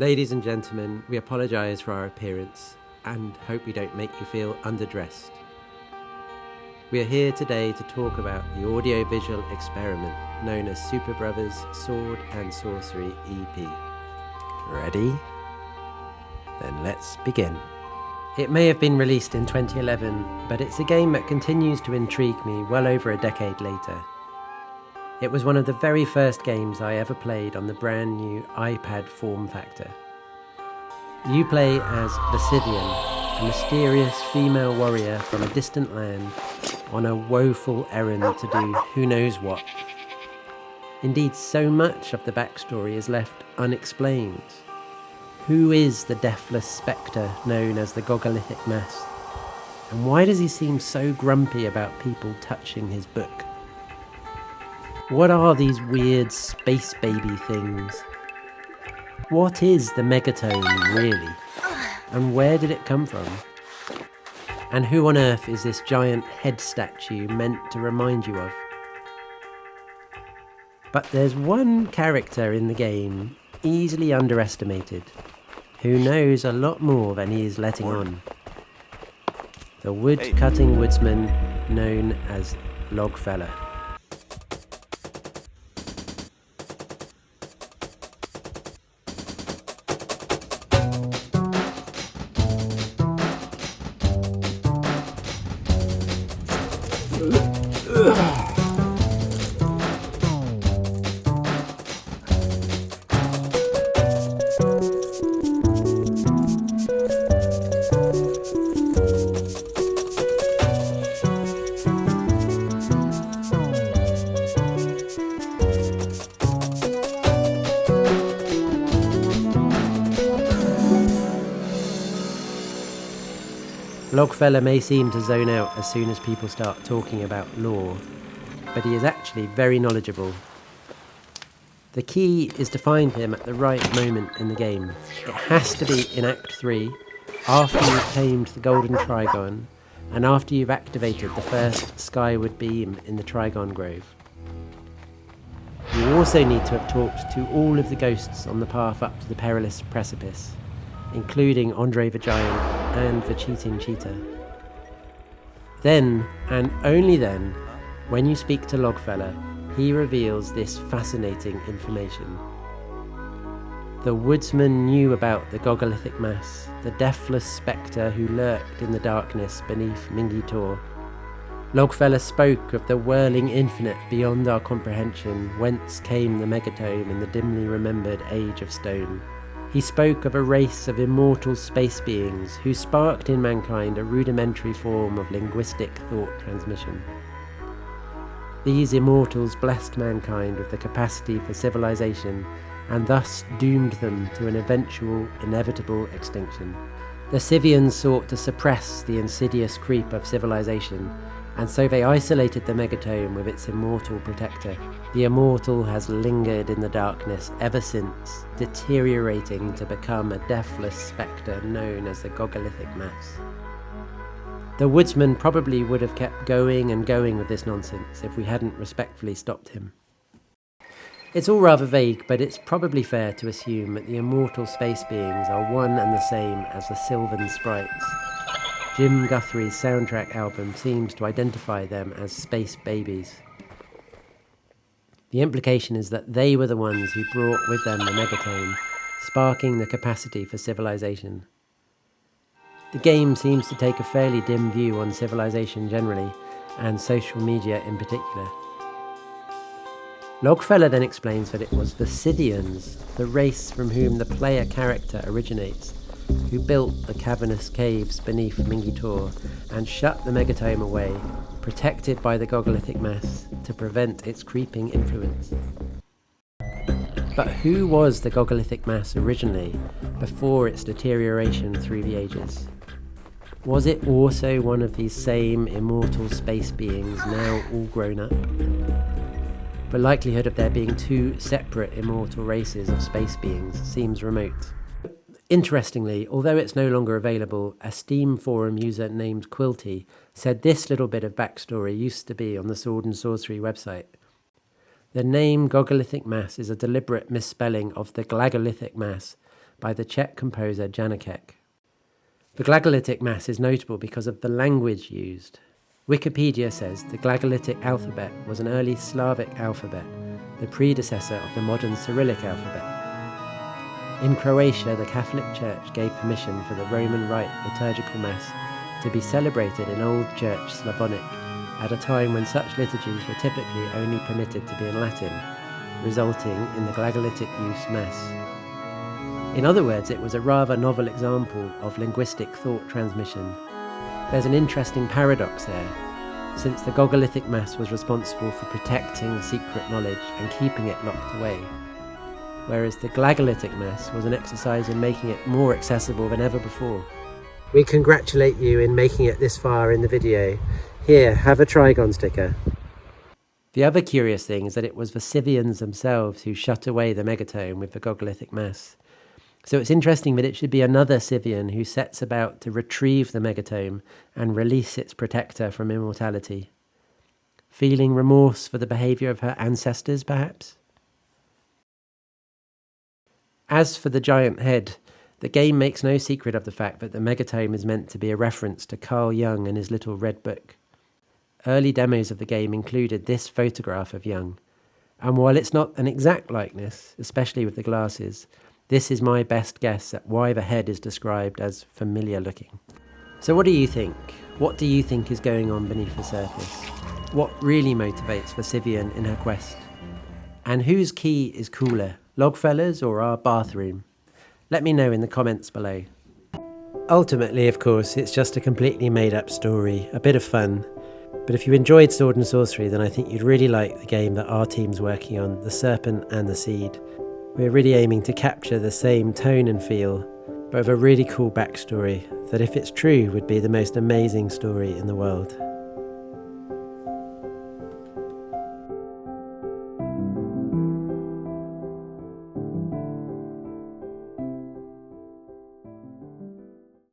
Ladies and gentlemen, we apologise for our appearance and hope we don't make you feel underdressed. We are here today to talk about the audio-visual experiment known as Superbrothers Sword and Sworcery EP. Ready? Then let's begin. It may have been released in 2011, but it's a game that continues to intrigue me well over a decade later. It was one of the very first games I ever played on the brand new iPad form factor. You play as Scythian, a mysterious female warrior from a distant land on a woeful errand to do who knows what. Indeed, so much of the backstory is left unexplained. Who is the deathless spectre known as the Gogolithic Mass? And why does he seem so grumpy about people touching his book? What are these weird space baby things? What is the Megatome, really? And where did it come from? And who on earth is this giant head statue meant to remind you of? But there's one character in the game, easily underestimated, who knows a lot more than he is letting on. The wood-cutting woodsman known as Logfella. Logfella may seem to zone out as soon as people start talking about lore, but he is actually very knowledgeable. The key is to find him at the right moment in the game. It has to be in Act 3, after you've tamed the Golden Trigon, and after you've activated the first skyward beam in the Trigon Grove. You also need to have talked to all of the ghosts on the path up to the perilous precipice, including Andre the Giant and the Cheating Cheetah. Then, and only then, when you speak to Logfella, he reveals this fascinating information. The woodsman knew about the Gogolithic Mass, the deathless spectre who lurked in the darkness beneath Mingi Tor. Logfella spoke of the whirling infinite beyond our comprehension, whence came the Megatome in the dimly remembered Age of Stone. He spoke of a race of immortal space beings who sparked in mankind a rudimentary form of linguistic thought transmission. These immortals blessed mankind with the capacity for civilization and thus doomed them to an eventual, inevitable extinction. The Scythians sought to suppress the insidious creep of civilization, and so they isolated the Megatome with its immortal protector. The immortal has lingered in the darkness ever since, deteriorating to become a deathless spectre known as the Gogolithic Mass. The woodsman probably would have kept going and going with this nonsense if we hadn't respectfully stopped him. It's all rather vague, but it's probably fair to assume that the immortal space beings are one and the same as the Sylvan Sprites. Jim Guthrie's soundtrack album seems to identify them as space babies. The implication is that they were the ones who brought with them the Megatome, sparking the capacity for civilization. The game seems to take a fairly dim view on civilization generally, and social media in particular. Logfella then explains that it was the Scythians, the race from whom the player character originates, who built the cavernous caves beneath Mingi Tor and shut the Megatome away, protected by the Gogolithic Mass to prevent its creeping influence. But who was the Gogolithic Mass originally, before its deterioration through the ages? Was it also one of these same immortal space beings now all grown up? The likelihood of there being two separate immortal races of space beings seems remote. Interestingly, although it's no longer available, a Steam forum user named Quilty said this little bit of backstory used to be on the Sword and Sworcery website. The name Gogolithic Mass is a deliberate misspelling of the Glagolithic Mass, by the Czech composer Janáček. The Glagolitic Mass is notable because of the language used. Wikipedia says the Glagolitic alphabet was an early Slavic alphabet, the predecessor of the modern Cyrillic alphabet. In Croatia, the Catholic Church gave permission for the Roman Rite liturgical Mass to be celebrated in Old Church Slavonic at a time when such liturgies were typically only permitted to be in Latin, resulting in the Glagolitic use Mass. In other words, it was a rather novel example of linguistic thought transmission. There's an interesting paradox there, since the Glagolitic Mass was responsible for protecting secret knowledge and keeping it locked away, whereas the Glagolitic Mass was an exercise in making it more accessible than ever before. We congratulate you in making it this far in the video. Here, have a Trigon sticker. The other curious thing is that it was the Scythians themselves who shut away the Megatome with the Glagolitic Mass. So it's interesting that it should be another Scythian who sets about to retrieve the Megatome and release its protector from immortality. Feeling remorse for the behaviour of her ancestors, perhaps? As for the giant head, the game makes no secret of the fact that the Megatome is meant to be a reference to Carl Jung and his little red book. Early demos of the game included this photograph of Jung, and while it's not an exact likeness, especially with the glasses, this is my best guess at why the head is described as familiar looking. So what do you think? What do you think is going on beneath the surface? What really motivates the Scythian in her quest? And whose key is cooler, Logfella's or our bathroom? Let me know in the comments below. Ultimately, of course, it's just a completely made-up story, a bit of fun. But if you enjoyed Sword and Sorcery, then I think you'd really like the game that our team's working on, The Serpent and the Seed. We're really aiming to capture the same tone and feel, but with a really cool backstory that, if it's true, would be the most amazing story in the world.